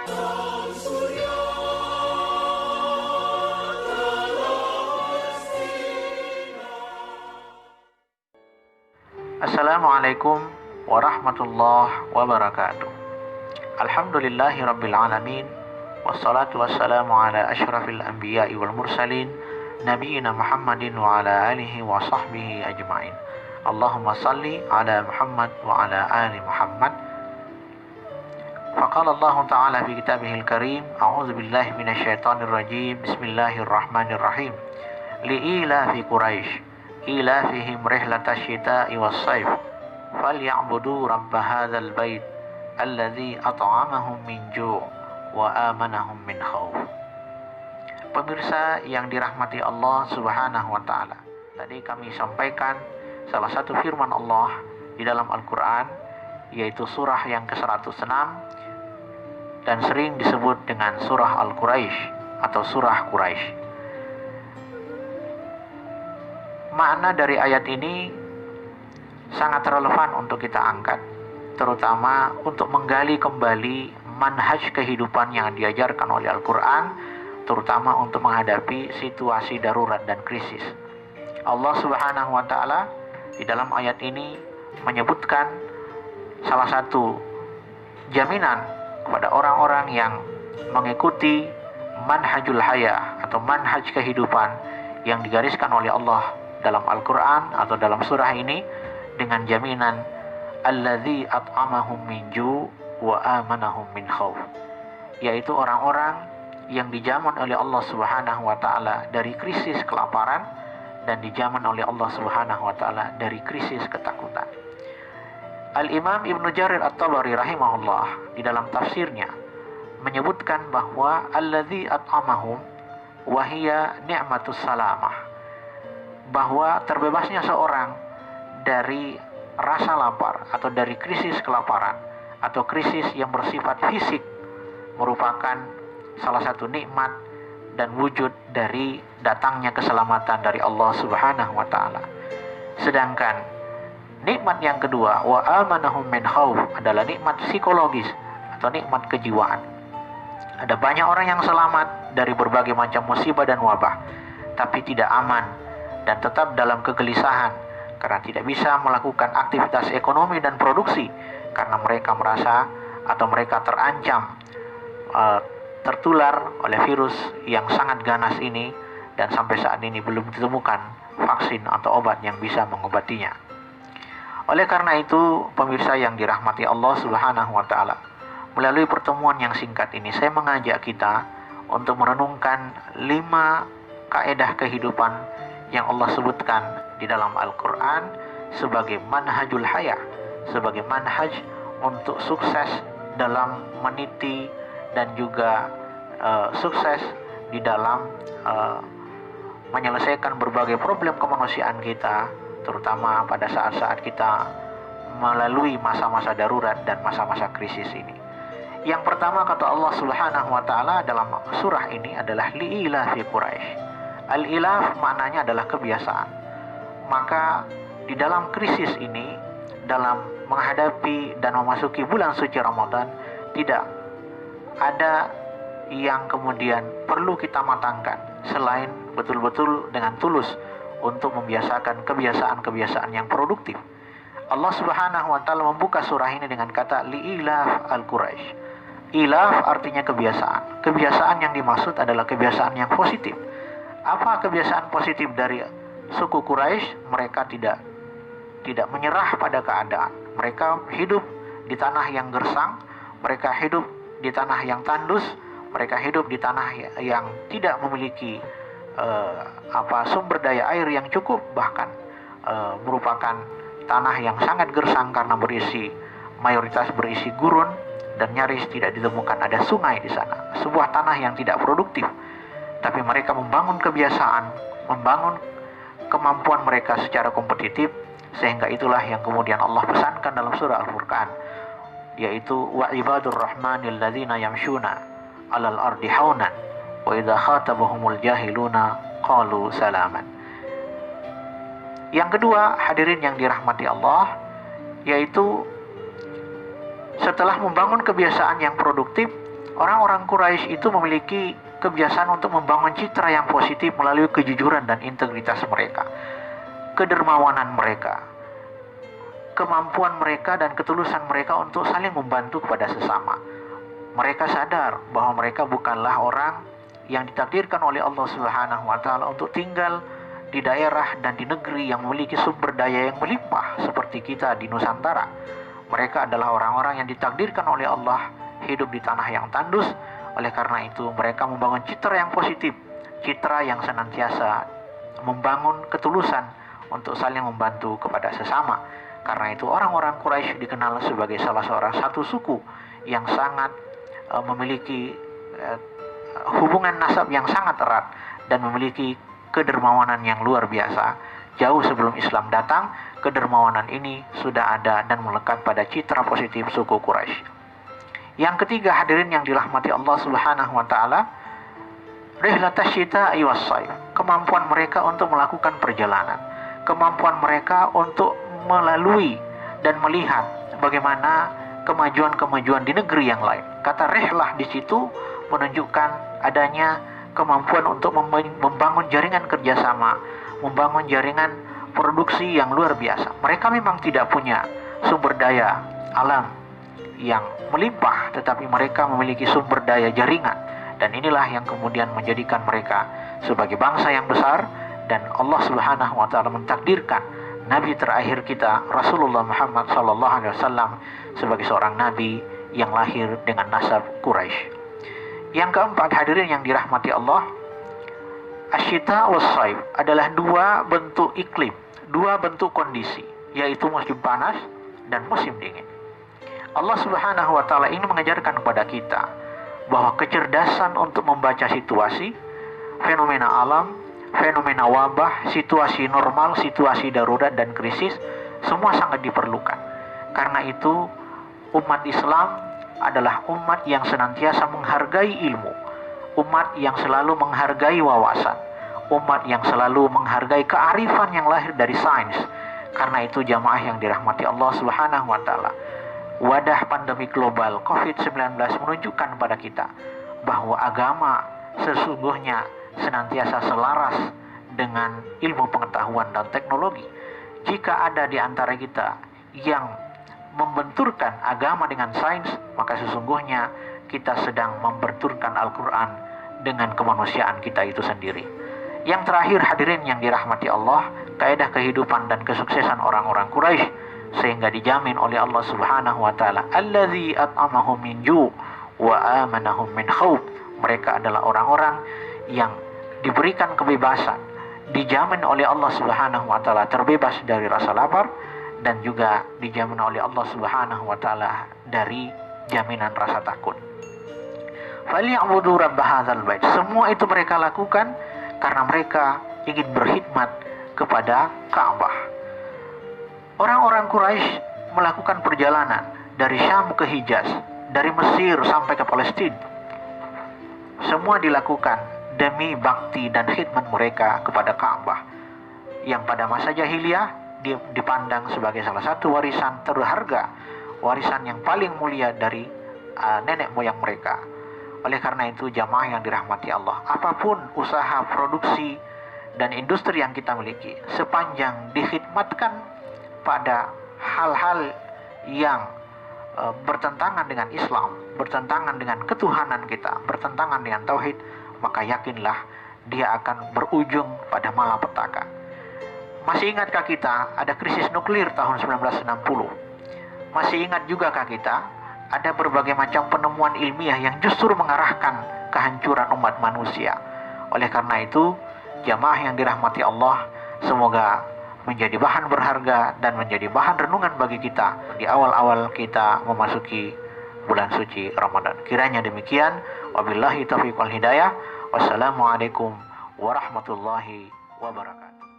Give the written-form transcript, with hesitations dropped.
Assalamualaikum warahmatullahi wabarakatuh. Alhamdulillahi rabbil alamin. Wassalatu wassalamu ala asyrafil anbiya'i wal mursalin nabiyina Muhammadin wa ala alihi wa sahbihi ajma'in. Allahumma salli ala Muhammad wa ala ali Muhammad. Faqala Allah ta'ala fi kitabihil karim, a'udzu billahi minasyaitonir rajim. Bismillahirrahmanirrahim. Li'ilafi Quraisy ilafihim rihlatash syita'i was-sayf falya'budu rabb hadzal bait alladzi at'amahum min ju' wa amanahum min khauf. Pemirsa yang dirahmati Allah Subhanahu wa taala, tadi kami sampaikan salah satu firman Allah di dalam Al-Qur'an, yaitu surah yang ke-106 dan sering disebut dengan surah Al-Quraisy atau surah Quraisy. Makna dari ayat ini sangat relevan untuk kita angkat, terutama untuk menggali kembali manhaj kehidupan yang diajarkan oleh Al-Quran, terutama untuk menghadapi situasi darurat dan krisis. Allah Subhanahu wa Ta'ala di dalam ayat ini menyebutkan salah satu jaminan kepada orang-orang yang mengikuti manhajul hayah atau manhaj kehidupan yang digariskan oleh Allah dalam Al-Quran atau dalam surah ini, dengan jaminan alladzi at'amahum min ju' wa amanahum min khauf, yaitu orang-orang yang dijaman oleh Allah Subhanahu wa taala dari krisis kelaparan dan dijaman oleh Allah Subhanahu wa taala dari krisis ketakutan. Al-Imam Ibnu Jarir At-Tabari rahimahullah di dalam tafsirnya menyebutkan bahwa alladzi at'amahum wa hiya ni'matus salamah, bahwa terbebasnya seorang dari rasa lapar atau dari krisis kelaparan atau krisis yang bersifat fisik merupakan salah satu nikmat dan wujud dari datangnya keselamatan dari Allah Subhanahu wa taala. Sedangkan nikmat yang kedua, wa amanahum min khauf, adalah nikmat psikologis atau nikmat kejiwaan. Ada banyak orang yang selamat dari berbagai macam musibah dan wabah, tapi tidak aman dan tetap dalam kegelisahan karena tidak bisa melakukan aktivitas ekonomi dan produksi karena mereka merasa atau mereka terancam tertular oleh virus yang sangat ganas ini, dan sampai saat ini belum ditemukan vaksin atau obat yang bisa mengobatinya. Oleh karena itu, pemirsa yang dirahmati Allah Subhanahu wa taala, melalui pertemuan yang singkat ini saya mengajak kita untuk merenungkan 5 kaedah kehidupan yang Allah sebutkan di dalam Al-Quran sebagai manhajul hayah, sebagai manhaj untuk sukses dalam meniti dan juga sukses di dalam menyelesaikan berbagai problem kemanusiaan kita, terutama pada saat-saat kita melalui masa-masa darurat dan masa-masa krisis ini. Yang pertama, kata Allah Subhanahu wa taala dalam surah ini adalah li'ilafi Quraisy. Al-ilaf maknanya adalah kebiasaan. Maka di dalam krisis ini, dalam menghadapi dan memasuki bulan suci Ramadan, tidak ada yang kemudian perlu kita matangkan selain betul-betul dengan tulus untuk membiasakan kebiasaan-kebiasaan yang produktif. Allah Subhanahu wa taala membuka surah ini dengan kata li'ilaf al-Quraisy. Ilaf artinya kebiasaan. Kebiasaan yang dimaksud adalah kebiasaan yang positif. Apa kebiasaan positif dari suku Quraisy? Mereka tidak menyerah pada keadaan. Mereka hidup di tanah yang gersang, mereka hidup di tanah yang tandus, mereka hidup di tanah yang tidak memiliki sumber daya air yang cukup, bahkan merupakan tanah yang sangat gersang karena mayoritas berisi gurun dan nyaris tidak ditemukan ada sungai di sana. Sebuah tanah yang tidak produktif. Tapi mereka membangun kebiasaan, membangun kemampuan mereka secara kompetitif, sehingga itulah yang kemudian Allah pesankan dalam surah Al-Furqan, yaitu wa ibadur rahmanil ladzina yamshuna 'alal ardi haunan wa idza khatabahumul jahiluna qalu salaman. Yang kedua, hadirin yang dirahmati Allah, yaitu setelah membangun kebiasaan yang produktif, Orang-orang Quraisy itu memiliki kebiasaan untuk membangun citra yang positif melalui kejujuran dan integritas mereka, kedermawanan mereka, kemampuan mereka dan ketulusan mereka untuk saling membantu kepada sesama. Mereka sadar bahwa mereka bukanlah orang yang ditakdirkan oleh Allah Subhanahu wa taala untuk tinggal di daerah dan di negeri yang memiliki sumber daya yang melimpah seperti kita di Nusantara. Mereka adalah orang-orang yang ditakdirkan oleh Allah hidup di tanah yang tandus. Oleh karena itu mereka membangun citra yang positif, citra yang senantiasa membangun ketulusan untuk saling membantu kepada sesama. Karena itu orang-orang Quraisy dikenal sebagai salah seorang satu suku yang sangat memiliki hubungan nasab yang sangat erat dan memiliki kedermawanan yang luar biasa. Jauh sebelum Islam datang, kedermawanan ini sudah ada dan melekat pada citra positif suku Quraisy. Yang ketiga, hadirin yang dirahmati Allah Subhanahu wa taala, rihlatash syita'i was-shaif, kemampuan mereka untuk melakukan perjalanan, kemampuan mereka untuk melalui dan melihat bagaimana kemajuan-kemajuan di negeri yang lain. Kata rihlah di situ menunjukkan adanya kemampuan untuk membangun jaringan kerjasama, membangun jaringan produksi yang luar biasa. Mereka memang tidak punya sumber daya alam yang melimpah, tetapi mereka memiliki sumber daya jaringan, dan inilah yang kemudian menjadikan mereka sebagai bangsa yang besar. Dan Allah Subhanahu wa taala mentakdirkan nabi terakhir kita Rasulullah Muhammad sallallahu alaihi wasallam sebagai seorang nabi yang lahir dengan nasab Quraisy. Yang keempat, hadirin yang dirahmati Allah, asyita was-shaif adalah dua bentuk iklim, dua bentuk kondisi, yaitu musim panas dan musim dingin. Allah Subhanahu wa taala ini mengajarkan kepada kita bahwa kecerdasan untuk membaca situasi, fenomena alam, fenomena wabah, situasi normal, situasi darurat dan krisis, semua sangat diperlukan. Karena itu umat Islam adalah umat yang senantiasa menghargai ilmu, umat yang selalu menghargai wawasan, umat yang selalu menghargai kearifan yang lahir dari sains. Karena itu jamaah yang dirahmati Allah Subhanahu wa taala, wadah pandemi global COVID-19 menunjukkan kepada kita bahwa agama sesungguhnya senantiasa selaras dengan ilmu pengetahuan dan teknologi. Jika ada di antara kita yang membenturkan agama dengan sains, maka sesungguhnya kita sedang membenturkan Al-Quran dengan kemanusiaan kita itu sendiri. Yang terakhir, hadirin yang dirahmati Allah, kaidah kehidupan dan kesuksesan orang-orang Quraisy sehingga dijamin oleh Allah Subhanahu wa taala, allazi at'amahum min ju' wa amanahum min khauf. Mereka adalah orang-orang yang diberikan kebebasan, dijamin oleh Allah Subhanahu wa taala terbebas dari rasa lapar, dan juga dijamin oleh Allah Subhanahu wa taala dari jaminan rasa takut. Falyabudu rabb hadzal bait. Semua itu mereka lakukan karena mereka ingin berkhidmat kepada Ka'bah. Orang-orang Quraisy melakukan perjalanan dari Syam ke Hijaz, dari Mesir sampai ke Palestina. Semua dilakukan demi bakti dan khidmat mereka kepada Ka'bah, yang pada masa jahiliyah dipandang sebagai salah satu warisan terharga, warisan yang paling mulia dari nenek moyang mereka. Oleh karena itu jamaah yang dirahmati Allah, apapun usaha produksi dan industri yang kita miliki, sepanjang dikhidmatkan pada hal-hal yang bertentangan dengan Islam, bertentangan dengan ketuhanan kita, bertentangan dengan tauhid, maka yakinlah dia akan berujung pada malapetaka. Masih ingatkah kita ada krisis nuklir tahun 1960? Masih ingat jugakah kita ada berbagai macam penemuan ilmiah yang justru mengarahkan kehancuran umat manusia? Oleh karena itu, jamaah yang dirahmati Allah, semoga menjadi bahan berharga dan menjadi bahan renungan bagi kita di awal-awal kita memasuki bulan suci Ramadan. Kiranya demikian. Wabillahi taufiq wal hidayah. Wassalamualaikum warahmatullahi wabarakatuh.